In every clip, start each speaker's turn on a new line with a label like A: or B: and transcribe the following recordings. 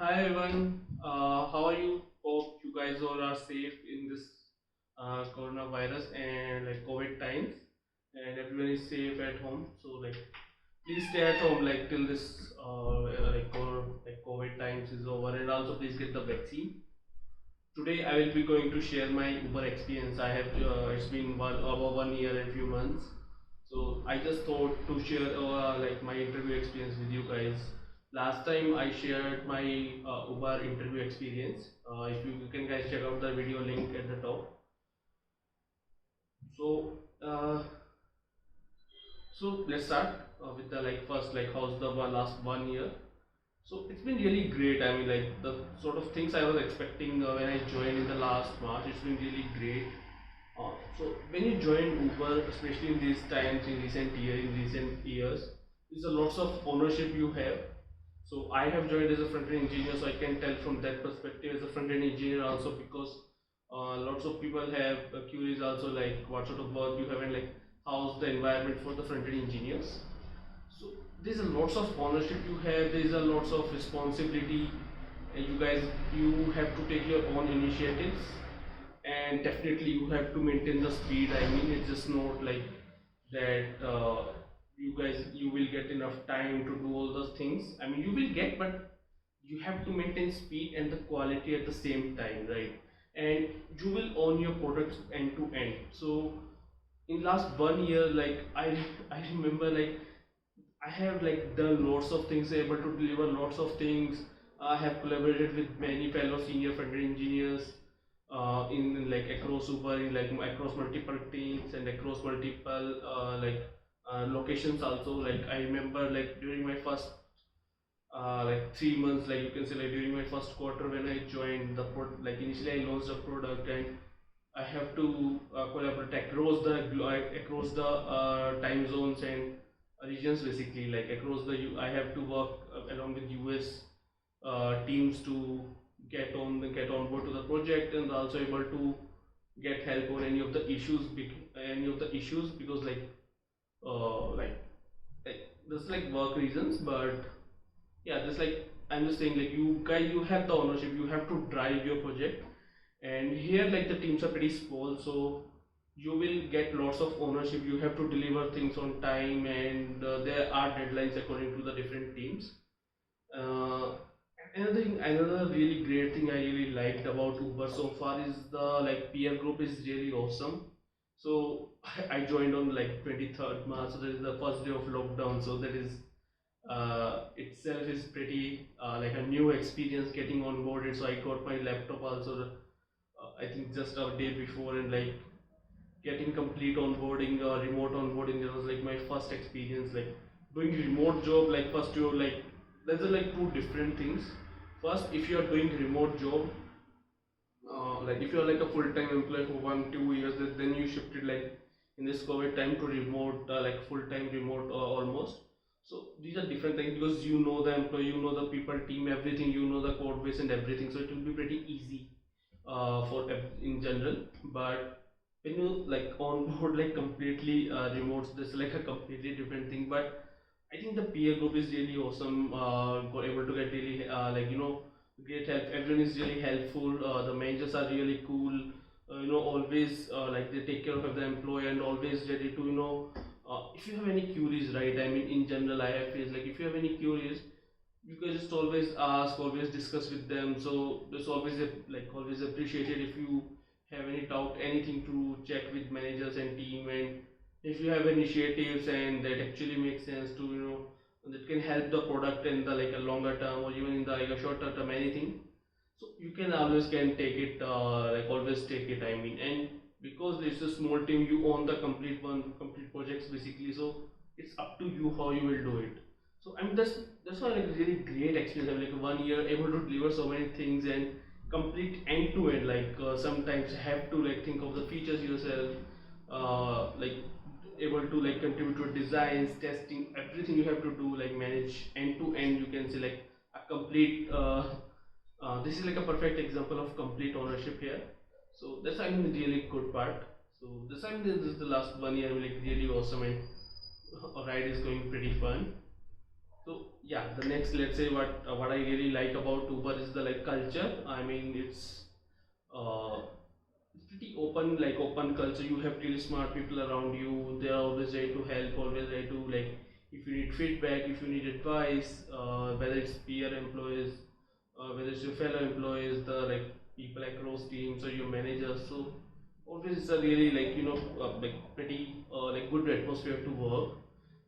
A: Hi everyone, how are you? Hope you guys all are safe in this coronavirus and like COVID times, and everyone is safe at home. So please stay at home till this COVID times is over, and also please get the vaccine. Today I will be going to share my Uber experience. I have it's been over 1 year and few months, so I just thought to share my interview experience with you guys. Last time I shared my Uber interview experience. If you can guys check out the video link at the top. So let's start with the first how's the last 1 year. So it's been really great. I mean, like the sort of things I was expecting when I joined in the last March, it's been really great. So when you join Uber, especially in these times, in recent years, there's a lots of ownership you have. So I have joined as a front-end engineer, so I can tell from that perspective as a front-end engineer also, because lots of people have queries also, like what sort of work you have and like how's the environment for the front-end engineers. So there's a lots of ownership you have, there's a lots of responsibility, and you have to take your own initiatives, and definitely you have to maintain the speed. I mean, it's just not like that you will get enough time to do all those things. I mean, you will get, but you have to maintain speed and the quality at the same time, right? And you will own your products end to end. So in last 1 year, I remember I have done lots of things, able to deliver lots of things. I have collaborated with many fellow senior front-end engineers in like across Uber, in like across multiple teams and across multiple locations also. Like I remember during my first 3 months, like you can say during my first quarter when I joined the initially I launched a product, and I have to collaborate across the time zones and regions, basically like across the I have to work along with US teams to get on board to the project, and also able to get help on any of the issues, because there's like work reasons. But yeah, just like I'm just saying, like you guys, you have the ownership, you have to drive your project. And here like the teams are pretty small, so you will get lots of ownership. You have to deliver things on time, and there are deadlines according to the different teams. uh, another really great thing I really liked about Uber so far is the peer group is really awesome. So I joined on 23rd March, so that is the first day of lockdown. So that is itself is pretty like a new experience getting on boarded. So I got my laptop also, I think just a day before, and like getting complete onboarding or remote onboarding. That was like my first experience, like doing remote job. Like first you like there's like two different things. First, if you are doing remote job, like if you are like a full-time employee for 1 2 years, then you shifted like in this COVID time to remote, like full-time remote almost. So these are different things, because you know the employee, you know the people, team, everything, you know the code base and everything. So it will be pretty easy in general. But when you like onboard like completely remote, this is like a completely different thing. But I think the peer group is really awesome. Got able to get really great help. Everyone is really helpful. The managers are really cool. Always like they take care of the employee, and always ready to if you have any queries, right? I mean, in general, I have faced like if you have any queries, you can just always ask, always discuss with them. So it's always always appreciated if you have any doubt, anything to check with managers and team. And if you have initiatives and that actually makes sense to that can help the product in the like a longer term, or even in the like a shorter term, anything. So you can always can take it, always take it, I mean. And because it's a small team, you own the complete projects basically. So it's up to you how you will do it. So I mean, that's why like really great experience. I mean, like 1 year able to deliver so many things and complete end to end. Sometimes have to like think of the features yourself, like able to like contribute to designs, testing, everything you have to do, like manage end to end. You can say like a complete. This is like a perfect example of complete ownership here. So that's I mean really good part. So this I mean this is the last 1 year, like really awesome, and ride is going pretty fun. So yeah, the next, let's say, what I really like about Uber is the like culture. I mean, uh, it's pretty open, like open culture. You have really smart people around you. They are always ready to help, always ready to like if you need feedback, if you need advice, whether it's peer employees, whether it's your fellow employees, the like people across teams or your managers. So always it's a really like like pretty like good atmosphere to work.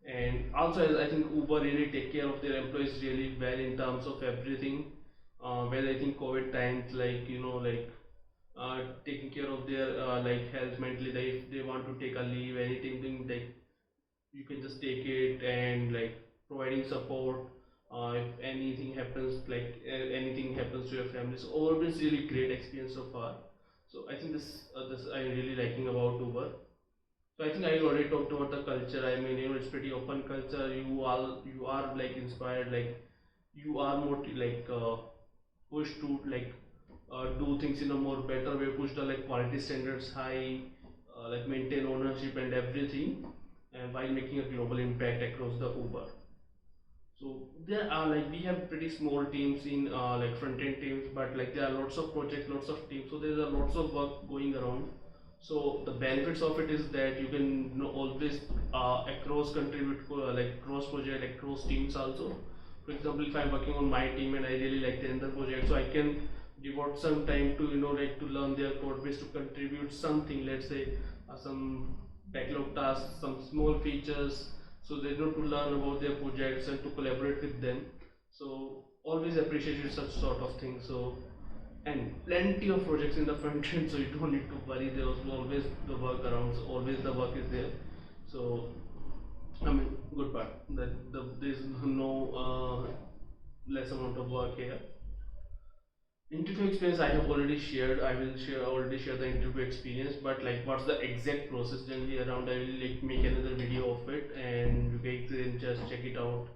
A: And also I think Uber really take care of their employees really well in terms of everything. Well, I think COVID times, like like taking care of their like health mentally, that if they want to take a leave, anything, then like you can just take it, and like providing support if anything happens, like anything happens to your family. So always really great experience so far. So I think this I'm really liking about Uber. So I think I already talked about the culture. I mean, it's pretty open culture. You are like inspired, like you are more like pushed to like do things in a more better way, push the like quality standards high, like maintain ownership and everything, and while making a global impact across the Uber. So there are like we have pretty small teams in like front end teams, but like there are lots of projects, lots of teams. So there's a lots of work going around. So the benefits of it is that you can always across contribute like cross project, like cross teams also. For example, if I'm working on my team and I really like the other project, so I can devote some time to like to learn their code base, to contribute something. Let's say some backlog tasks, some small features, so they know to learn about their projects and to collaborate with them. So always appreciated such sort of things. So and plenty of projects in the front end, so you don't need to worry. There's always the workarounds, always the work is there. So I mean, good part that there's no less amount of work here. Interview experience I have already shared. I will share already share the interview experience, but like what's the exact process generally around, I will like make another video of it, and you guys can just check it out.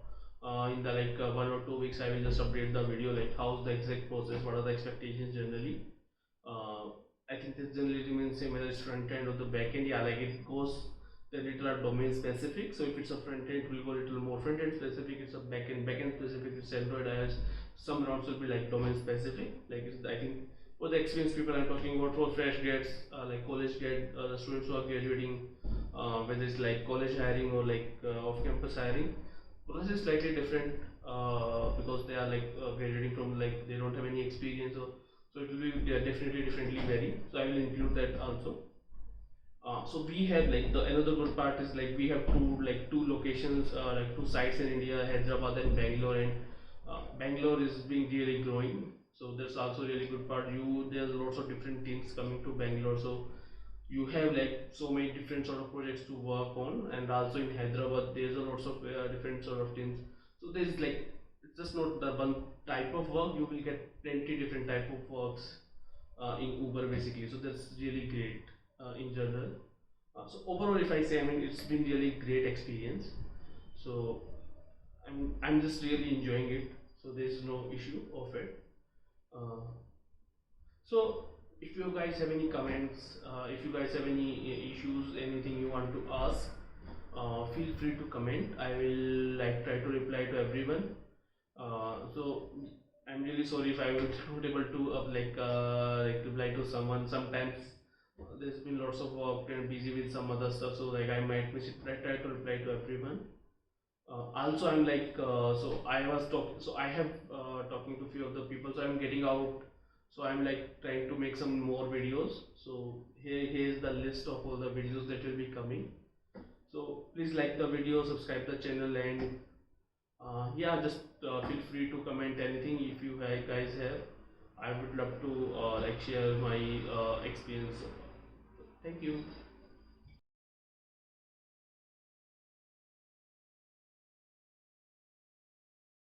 A: In the like 1 or 2 weeks I will just update the video, like how's the exact process, what are the expectations generally. uh, I think this generally remains same whether it's front end or the back end. Yeah, like it goes the little are domain specific. So if it's a front end, it will go a little more front end specific. It's a back end specific. It's Android, iOS. Some rounds will be like domain specific. Like I think for the experienced people I'm talking about, for fresh grads, like college grad, the students who are graduating, whether it's like college hiring or like off campus hiring, process is slightly different because they are like graduating from like they don't have any experience, or so it will be, they are definitely differently vary. So I will include that also. So we have like the another good part is like we have two locations, like two sites in India, Hyderabad and Bangalore, and Bangalore is being really growing. So that's also really good part. There's lots of different teams coming to Bangalore, so you have like so many different sort of projects to work on. And also in Hyderabad there's a lots of different sort of teams. So there's like it's just not the one type of work. You will get plenty different type of works in Uber basically. So that's really great in general. So overall, if I say, I mean, it's been really great experience. So I'm just really enjoying it. So there's no issue of it. Uh, so if you guys have any comments, if you guys have any issues, anything you want to ask, feel free to comment. I will like try to reply to everyone. So I'm really sorry if I was not able to like reply to someone. Sometimes there's been lots of work and busy with some other stuff, so like I might miss it. But I try to reply to everyone. Also, I'm like so I was talking. So I have talking to few of the people. So I'm getting out. So I'm like trying to make some more videos. So here's the list of all the videos that will be coming. So please like the video, subscribe the channel, and yeah, just feel free to comment anything if you guys have. I would love to like share my experience. Thank you.